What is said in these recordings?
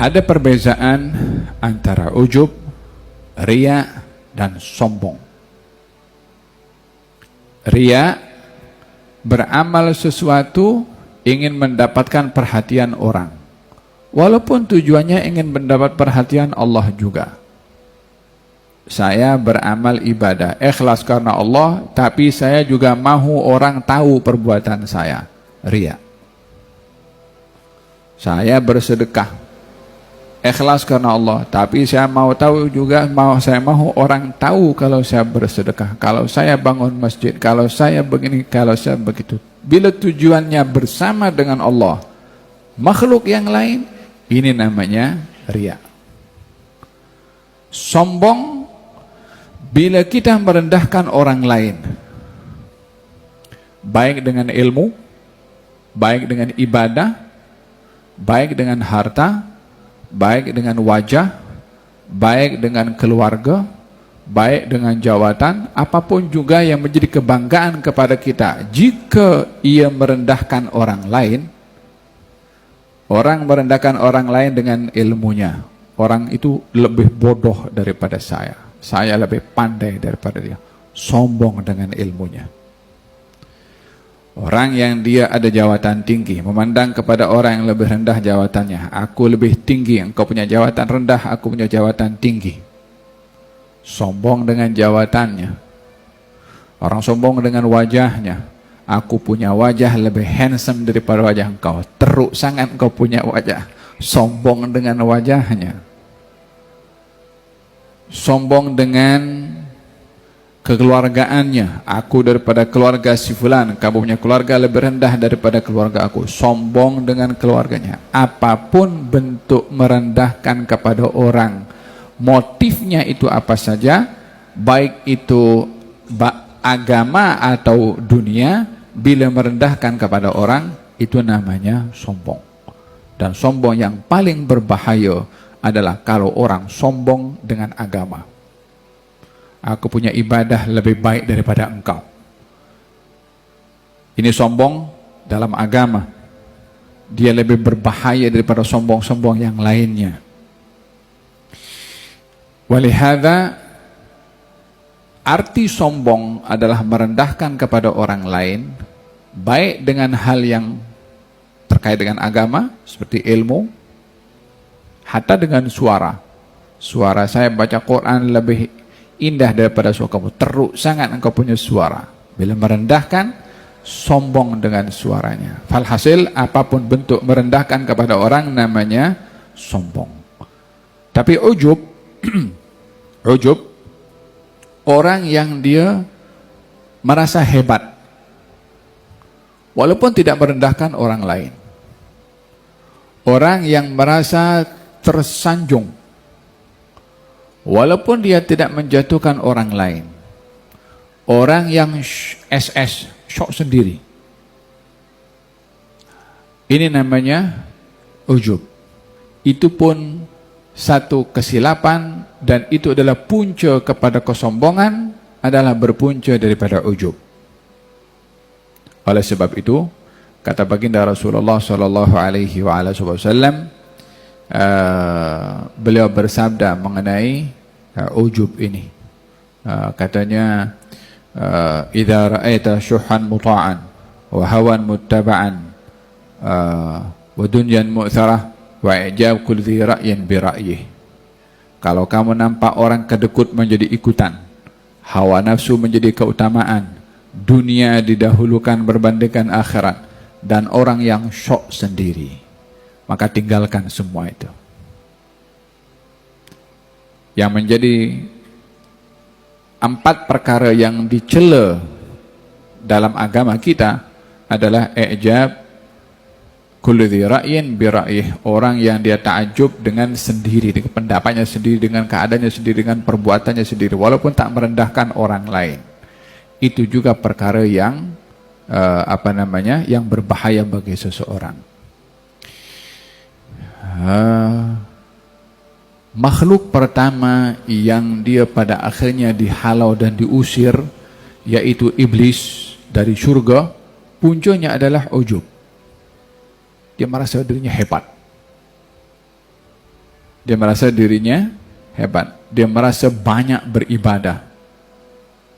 Ada perbezaan antara ujub, riya, dan sombong. Riya, beramal sesuatu ingin mendapatkan perhatian orang, walaupun tujuannya ingin mendapat perhatian Allah juga. Saya beramal ibadah ikhlas karena Allah, tapi saya juga mahu orang tahu perbuatan saya. Riya. Saya bersedekah ikhlas karena Allah, tapi saya mau tahu juga, saya mau orang tahu kalau saya bersedekah, kalau saya bangun masjid, kalau saya begini, kalau saya begitu. Bila tujuannya bersama dengan Allah, makhluk yang lain, ini namanya riya. Sombong, bila kita merendahkan orang lain, baik dengan ilmu, baik dengan ibadah, baik dengan harta, baik dengan wajah, baik dengan keluarga, baik dengan jawatan, apapun juga yang menjadi kebanggaan kepada kita. Jika ia merendahkan orang lain, orang merendahkan orang lain dengan ilmunya, orang itu lebih bodoh daripada saya lebih pandai daripada dia, sombong dengan ilmunya. Orang yang dia ada jawatan tinggi, memandang kepada orang yang lebih rendah jawatannya. Aku lebih tinggi, engkau punya jawatan rendah, aku punya jawatan tinggi. Sombong dengan jawatannya. Orang sombong dengan wajahnya. Aku punya wajah lebih handsome daripada wajah engkau. Teruk sangat engkau punya wajah. Sombong dengan wajahnya. Sombong dengan kekeluargaannya. Aku daripada keluarga si fulan, kamu punya keluarga lebih rendah daripada keluarga aku. Sombong dengan keluarganya. Apapun bentuk merendahkan kepada orang, motifnya itu apa saja, baik itu agama atau dunia, bila merendahkan kepada orang, itu namanya sombong. Dan sombong yang paling berbahaya adalah kalau orang sombong dengan agama. Aku punya ibadah lebih baik daripada engkau. Ini sombong dalam agama. Dia lebih berbahaya daripada sombong-sombong yang lainnya. Walihada, arti sombong adalah merendahkan kepada orang lain, baik dengan hal yang terkait dengan agama, seperti ilmu, hatta dengan suara. Suara saya baca Quran lebih indah daripada suara kamu, teruk sangat engkau punya suara. Bila merendahkan, sombong dengan suaranya. Falhasil, apapun bentuk merendahkan kepada orang namanya sombong. Tapi ujub, ujub, orang yang dia merasa hebat, walaupun tidak merendahkan orang lain. Orang yang merasa tersanjung, walaupun dia tidak menjatuhkan orang lain. Orang yang SS, syok sendiri. Ini namanya ujub. Itu pun satu kesilapan, dan itu adalah punca kepada kesombongan, adalah berpunca daripada ujub. Oleh sebab itu, kata baginda Rasulullah sallallahu alaihi wasallam, beliau bersabda mengenai ujub ini. Katanya, idza ra'aita syuhan muta'an wa hawan muttaba'an wa dunyan mu'tharah wa i'jab kulli dhi ra'yin bi ra'yih. Kalau kamu nampak orang kedekut menjadi ikutan, hawa nafsu menjadi keutamaan, dunia didahulukan berbandingkan akhirat, dan orang yang syok sendiri, maka tinggalkan semua itu. Yang menjadi 4 perkara yang dicela dalam agama kita adalah i'jab kulli dhi ra'yin bi ra'yih. Orang yang dia takjub dengan sendiri, dengan pendapatnya sendiri, dengan keadaannya sendiri, dengan perbuatannya sendiri, walaupun tak merendahkan orang lain. Itu juga perkara yang yang berbahaya bagi seseorang. Makhluk pertama yang dia pada akhirnya dihalau dan diusir, yaitu iblis dari surga, puncanya adalah ujub. Dia merasa dirinya hebat. Dia merasa dirinya hebat. Dia merasa banyak beribadah.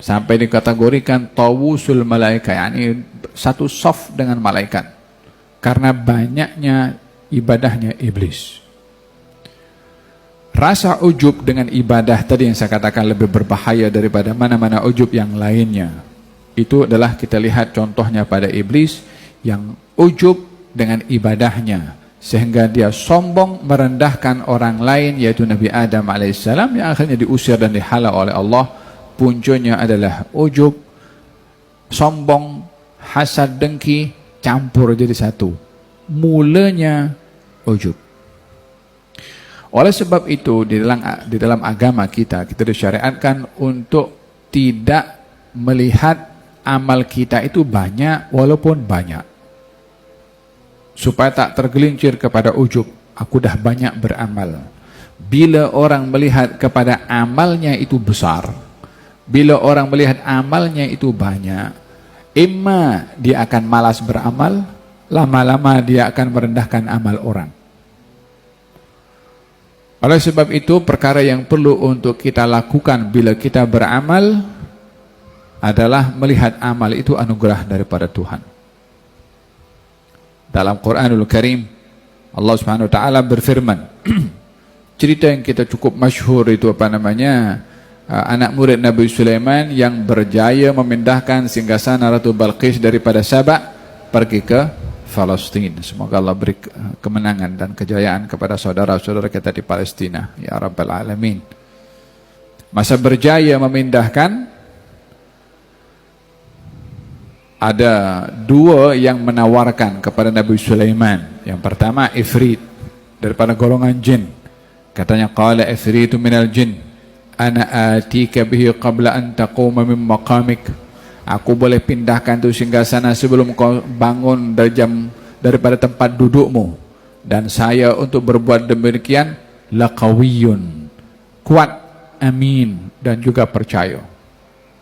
Sampai dikategorikan tawusul malaikat, yakni satu saf dengan malaikat. Karena banyaknya ibadahnya iblis. Rasa ujub dengan ibadah tadi yang saya katakan lebih berbahaya daripada mana-mana ujub yang lainnya. Itu adalah kita lihat contohnya pada iblis yang ujub dengan ibadahnya. Sehingga dia sombong merendahkan orang lain, yaitu Nabi Adam alaihissalam, yang akhirnya diusir dan dihala oleh Allah. Puncunya adalah ujub, sombong, hasad, dengki, campur jadi satu. Mulanya ujub. Oleh sebab itu di dalam agama kita disyariatkan untuk tidak melihat amal kita itu banyak walaupun banyak. Supaya tak tergelincir kepada ujub, aku dah banyak beramal. Bila orang melihat kepada amalnya itu besar, bila orang melihat amalnya itu banyak, imma dia akan malas beramal, lama-lama dia akan merendahkan amal orang. Oleh sebab itu, perkara yang perlu untuk kita lakukan bila kita beramal adalah melihat amal itu anugerah daripada Tuhan. Dalam Quranul Karim, Allah Subhanahu wa taala berfirman, cerita yang kita cukup masyhur itu anak murid Nabi Sulaiman yang berjaya memindahkan singgasana Ratu Balqis daripada Sabak pergi ke Palestina. Semoga Allah beri kemenangan dan kejayaan kepada saudara-saudara kita di Palestina, ya Rabbal Alamin. Masa berjaya memindahkan, ada dua yang menawarkan kepada Nabi Sulaiman. Yang pertama Ifrit daripada golongan jin. Katanya, qala ifritu minal jin ana atika bihi qabla an taquma min maqamik. Aku boleh pindahkan tu singgasana sebelum kau bangun daripada tempat dudukmu. Dan saya untuk berbuat demikian laqawiyun, kuat, amin, dan juga percaya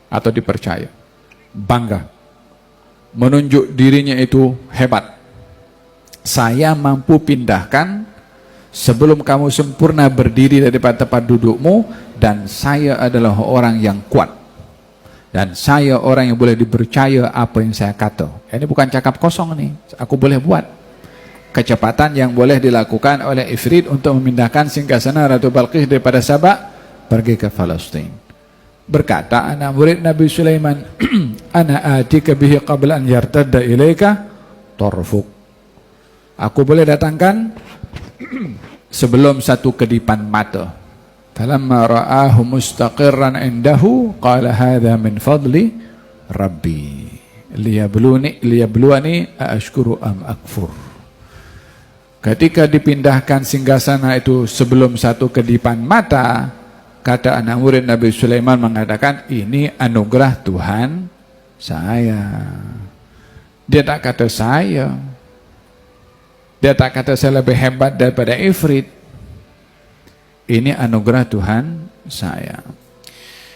atau dipercaya. Bangga, menunjuk dirinya itu hebat. Saya mampu pindahkan sebelum kamu sempurna berdiri daripada tempat dudukmu, dan saya adalah orang yang kuat, dan saya orang yang boleh dipercaya apa yang saya kata. Ini bukan cakap kosong nih, aku boleh buat. Kecepatan yang boleh dilakukan oleh Ifrit untuk memindahkan singgasana Ratu Balqis daripada Sabak pergi ke Palestina. Berkata anak murid Nabi Sulaiman, ana atika bihi qabla an yartadda ilaika tarfuk. Aku boleh datangkan sebelum satu kedipan mata. Falamma ra'ahu mustaqirran indahu qala hadha min fadli rabbi liyabluwani aashkuru am akfur. Ketika dipindahkan singgasana itu sebelum satu kedipan mata, kata anak murid Nabi Sulaiman mengatakan, ini anugerah Tuhan saya. Dia tak kata saya. Dia tak kata saya lebih hebat daripada Ifrit. Ini anugerah Tuhan saya.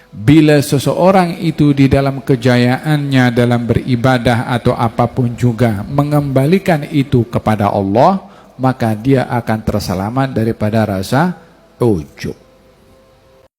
Bila seseorang itu di dalam kejayaannya dalam beribadah atau apapun juga mengembalikan itu kepada Allah, maka dia akan terselamat daripada rasa ujub.